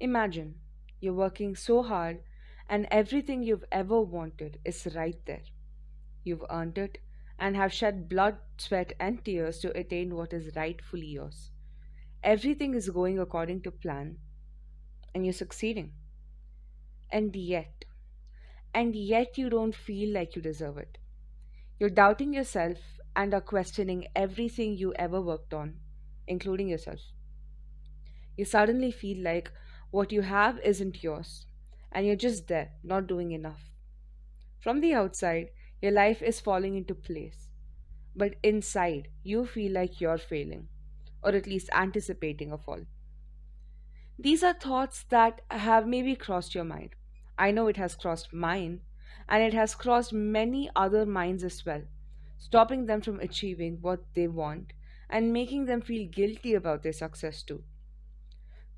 Imagine you're working so hard and everything you've ever wanted is right there. You've earned it and have shed blood, sweat, and tears to attain what is rightfully yours. Everything is going according to plan and you're succeeding. And yet, and yet you don't feel like you deserve it. You're doubting yourself and are questioning everything you ever worked on, including yourself. You suddenly feel like what you have isn't yours, and you're just there, not doing enough. From the outside, your life is falling into place, but inside, you feel like you're failing, or at least anticipating a fall. These are thoughts that have maybe crossed your mind. I know it has crossed mine, and it has crossed many other minds as well, stopping them from achieving what they want and making them feel guilty about their success too.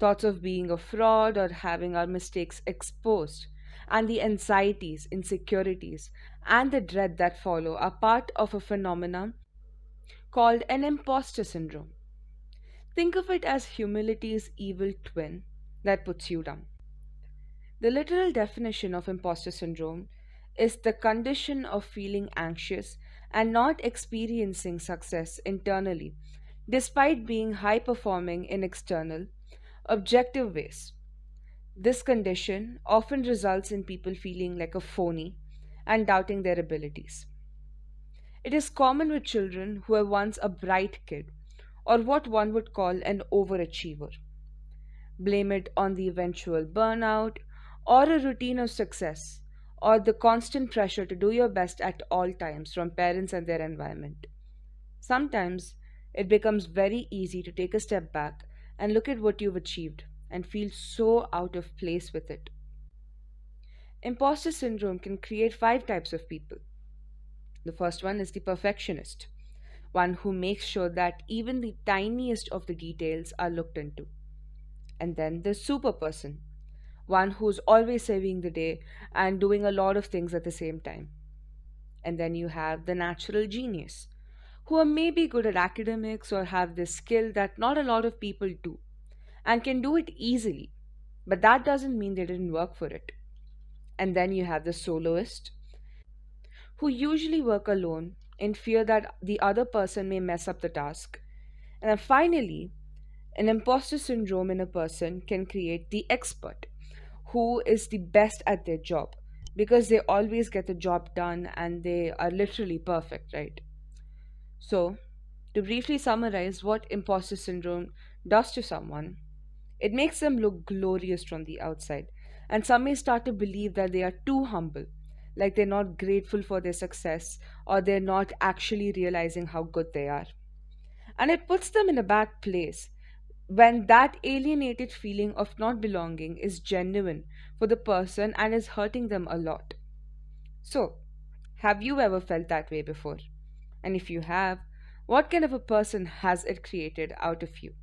Thoughts of being a fraud or having our mistakes exposed, and the anxieties, insecurities, and the dread that follow are part of a phenomenon called an imposter syndrome. Think of it as humility's evil twin that puts you down. The literal definition of imposter syndrome is the condition of feeling anxious and not experiencing success internally, despite being high performing in external, objective ways. This condition often results in people feeling like a phony and doubting their abilities. It is common with children who were once a bright kid, or what one would call an overachiever. Blame it on the eventual burnout, or a routine of success, or the constant pressure to do your best at all times from parents and their environment. Sometimes it becomes very easy to take a step back and look at what you've achieved and feel so out of place with it. Imposter syndrome can create five types of people. The first one is the perfectionist, one who makes sure that even the tiniest of the details are looked into. And then the super person, one who's always saving the day and doing a lot of things at the same time. And then you have the natural genius, who are maybe good at academics or have this skill that not a lot of people do and can do it easily. But that doesn't mean they didn't work for it. And then you have the soloist, who usually work alone in fear that the other person may mess up the task. And then finally, an imposter syndrome in a person can create the expert, who is the best at their job because they always get the job done and they are literally perfect, right? So, to briefly summarize what imposter syndrome does to someone, it makes them look glorious from the outside, and some may start to believe that they are too humble, like they're not grateful for their success or they're not actually realizing how good they are. And it puts them in a bad place when that alienated feeling of not belonging is genuine for the person and is hurting them a lot. So, have you ever felt that way before? And if you have, what kind of a person has it created out of you?